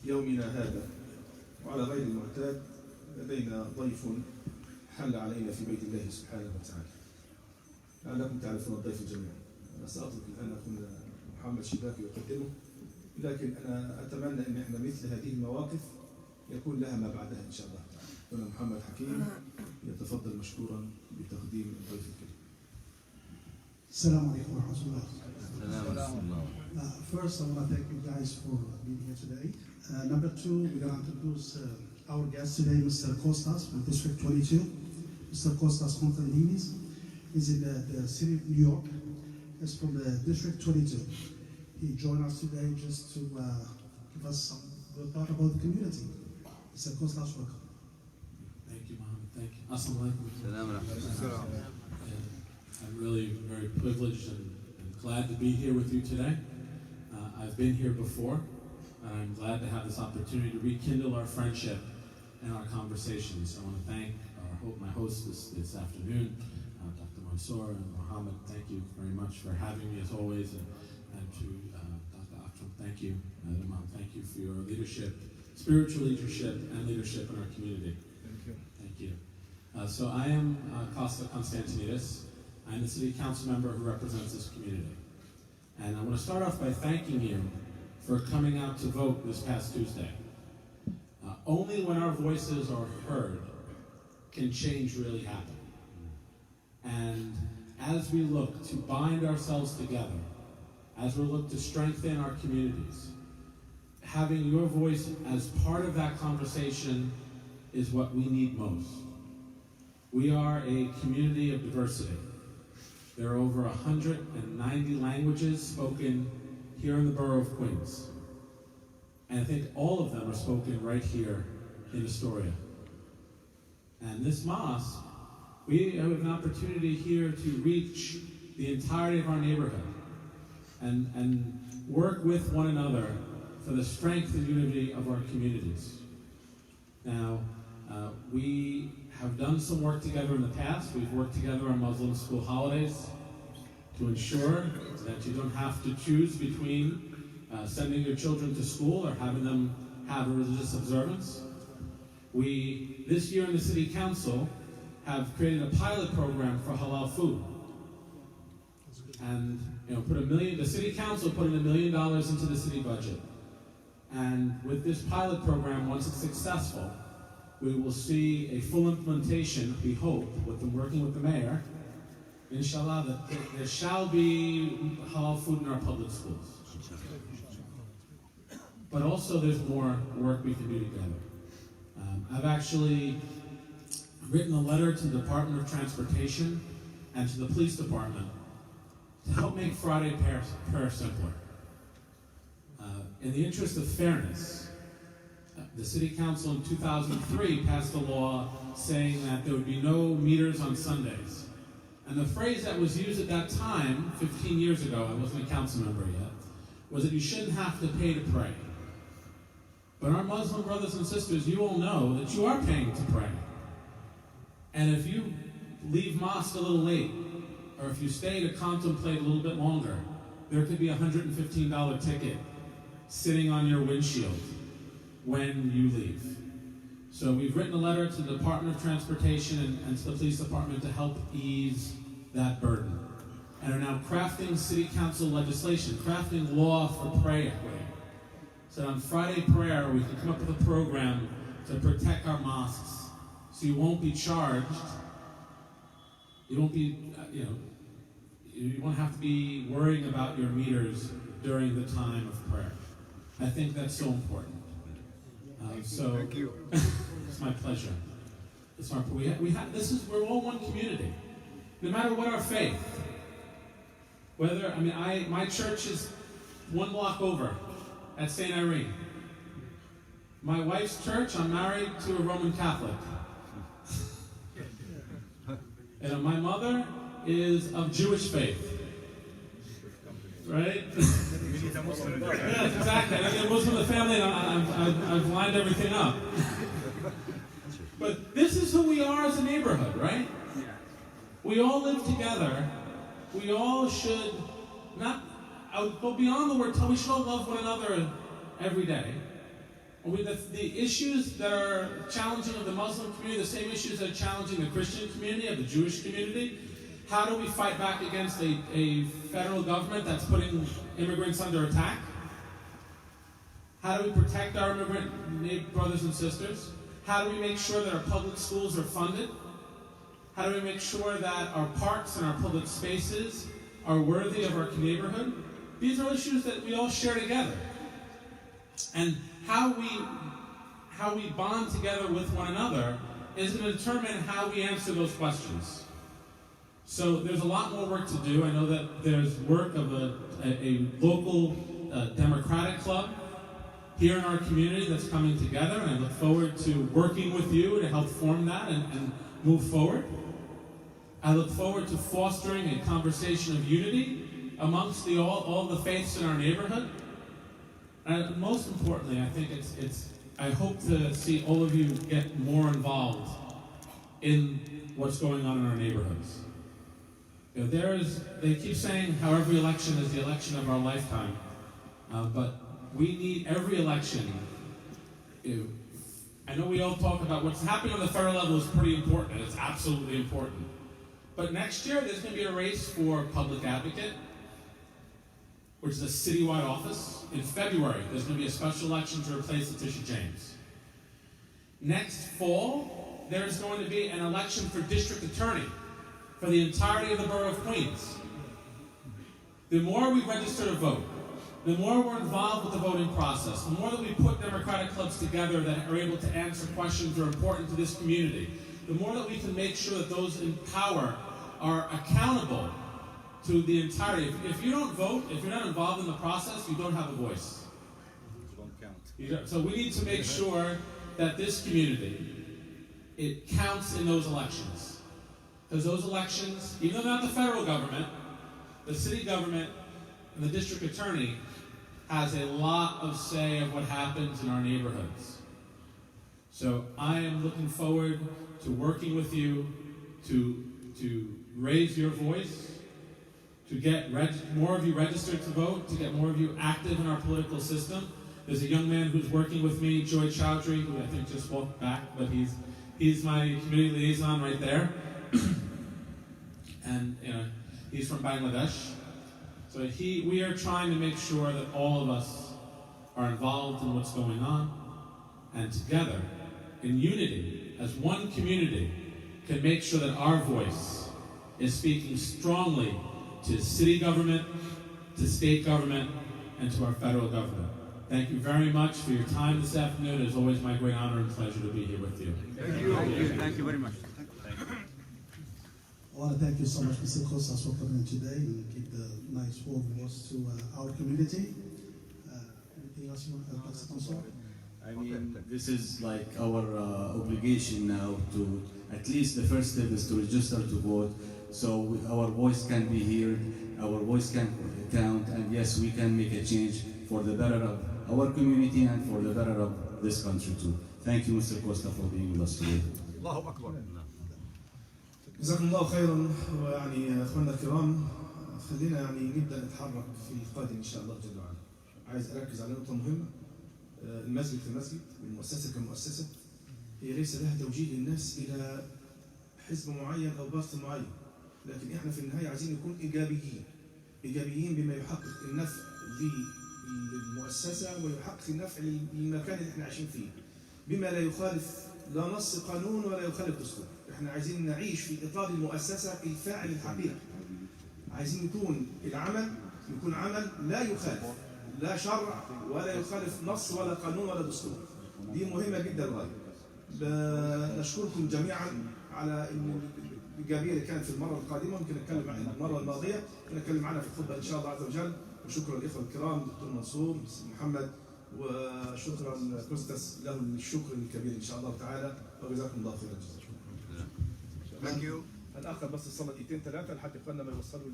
يومنا هذا. وعلى غير المعتاد لدينا ضيف حل علينا في بيت الله سبحانه وتعالى. لعلكم تعرفون الضيف الجميع. أنا سأترك الآن أخونا محمد شباكي يقدمه، لكن أنا أتمنى أن احنا مثل هذه المواقف يكون لها ما بعدها إن شاء الله تعالى. أخونا محمد حكيم يتفضل مشكورا بتقديم الضيف الكريم. السلام عليكم ورحمة الله. First, I want to thank you guys for being here today. Number two, we're going to introduce our guest today, Mr. Costa from District 22. Mr. Costa Coostentini's is in the city of New York. He's from the District 22. He joined us today just to give us some good thought about the community. Mr. Costa, welcome. Thank you, Mohammed. Thank you. Assalamu alaikum. I'm really very privileged and glad to be here with you today. I've been here before, and I'm glad to have this opportunity to rekindle our friendship and our conversations. I want to thank my hosts this afternoon, Dr. Mansour and Mohammed. Thank you very much for having me as always, and to Dr. Akram, thank you. Imam, thank you for your leadership, spiritual leadership, and leadership in our community. Thank you. Thank you. So I am Costa Coostentini's. I'm the city council member who represents this community. And I want to start off by thanking you for coming out to vote this past Tuesday. Only when our voices are heard can change really happen. And as we look to bind ourselves together, as we look to strengthen our communities, having your voice as part of that conversation is what we need most. We are a community of diversity. There are over 190 languages spoken here in the borough of Queens. And I think all of them are spoken right here in Astoria. And this mosque, we have an opportunity here to reach the entirety of our neighborhood and work with one another for the strength and unity of our communities. Now, we have done some work together in the past. We've worked together on Muslim school holidays to ensure that you don't have to choose between sending your children to school or having them have a religious observance. We, this year in the City Council, have created a pilot program for halal food. And the City Council put in $1 million into the city budget. And with this pilot program, once it's successful, we will see a full implementation, we hope, with them working with the mayor, inshallah, that there shall be halal food in our public schools. But also there's more work we can do together. I've actually written a letter to the Department of Transportation and to the police department to help make Friday prayer simpler. In the interest of fairness, the City Council in 2003 passed a law saying that there would be no meters on Sundays. And the phrase that was used at that time, 15 years ago, I wasn't a council member yet, was that you shouldn't have to pay to pray. But our Muslim brothers and sisters, you all know that you are paying to pray. And if you leave mosque a little late, or if you stay to contemplate a little bit longer, there could be a $115 ticket sitting on your windshield when you leave. So we've written a letter to the Department of Transportation and to the police department to help ease that burden. And are now crafting city council legislation, crafting law for prayer equity. So on Friday prayer, we can come up with a program to protect our mosques. So you won't be charged. You won't be, you won't have to be worrying about your meters during the time of prayer. I think that's so important. Thank you. It's my pleasure. We're all one community. No matter what our faith. My church is one block over at St. Irene. My wife's church, I'm married to a Roman Catholic. And my mother is of Jewish faith. Right? Yes, exactly. I mean, Muslim the family, I've lined everything up. But this is who we are as a neighborhood, right? We all live together. We all should go beyond the word, we should all love one another every day. The issues that are challenging of the Muslim community, the same issues that are challenging the Christian community, of the Jewish community. How do we fight back against a federal government that's putting immigrants under attack? How do we protect our immigrant brothers and sisters? How do we make sure that our public schools are funded? How do we make sure that our parks and our public spaces are worthy of our neighborhood? These are issues that we all share together. And how we bond together with one another is going to determine how we answer those questions. So there's a lot more work to do. I know that there's work of a local democratic club here in our community that's coming together, and I look forward to working with you to help form that and move forward. I look forward to fostering a conversation of unity amongst all the faiths in our neighborhood. And most importantly, I think I hope to see all of you get more involved in what's going on in our neighborhoods. You know, they keep saying how every election is the election of our lifetime, but we need every election. I know we all talk about what's happening on the federal level is pretty important, and it's absolutely important. But next year, there's going to be a race for public advocate, which is a citywide office. In February, there's going to be a special election to replace Letitia James. Next fall, there's going to be an election for district attorney for the entirety of the borough of Queens. The more we register to vote, the more we're involved with the voting process, the more that we put democratic clubs together that are able to answer questions that are important to this community, the more that we can make sure that those in power are accountable to the entirety. If you don't vote, if you're not involved in the process, you don't have a voice. You don't count. So we need to make sure that this community, it counts in those elections. Because those elections, even though they're not the federal government, the city government and the district attorney has a lot of say of what happens in our neighborhoods. So I am looking forward to working with you to raise your voice, to get more of you registered to vote, to get more of you active in our political system. There's a young man who's working with me, Joy Chowdhury, who I think just walked back, but he's my community liaison right there. And he's from Bangladesh. So we are trying to make sure that all of us are involved in what's going on, and together, in unity, as one community, can make sure that our voice is speaking strongly to city government, to state government, and to our federal government. Thank you very much for your time this afternoon. It is always my great honor and pleasure to be here with you. Thank you. Thank you very much. I want to thank you so much, Mr. Kostas, for coming today and give the nice warm words to our community. Anything else you want to add, Councilor? I mean, this is like our obligation now to, at least the first step is to register to vote, so our voice can be heard, our voice can count, and yes, we can make a change for the better of our community and for the better of this country too. Thank you, Mr. Costa, for being with us today. Allahu Akbar. جزاكم الله خيرا. ويعني اخواننا الكرام، خلينا يعني نبدا نتحرك في القادم ان شاء الله جل وعلا. عايز اركز على نقطه مهمه. المسجد كمسجد والمؤسسه كمؤسسه هي ليس لها توجيه الناس الى حزب معين او باطل معين، لكن احنا في النهايه عايزين نكون ايجابيين بما يحقق النفع للمؤسسه ويحقق النفع للمكان اللي احنا عايشين فيه، بما لا يخالف لا نص قانون ولا يخالف دستور. احنا عايزين نعيش في اطار المؤسسه الفاعل الحقيقي. عايزين يكون عمل لا يخالف لا شرع ولا يخالف نص ولا قانون ولا دستور. دي مهمه جدا للغايه. نشكركم جميعا على الايجابيه اللي كانت في المره القادمه، ممكن نتكلم عنها المره الماضيه، نتكلم عنها في الخطبه ان شاء الله عز وجل. وشكرا للاخوه الكرام دكتور منصور محمد، وشكرا كوستاس له الشكر الكبير ان شاء الله تعالى، وجزاكم الله خيرا جزاكم. Thank you. هنأخر بس الصلاة دقيقتين ثلاثة لحد اخواننا ما يوصلوا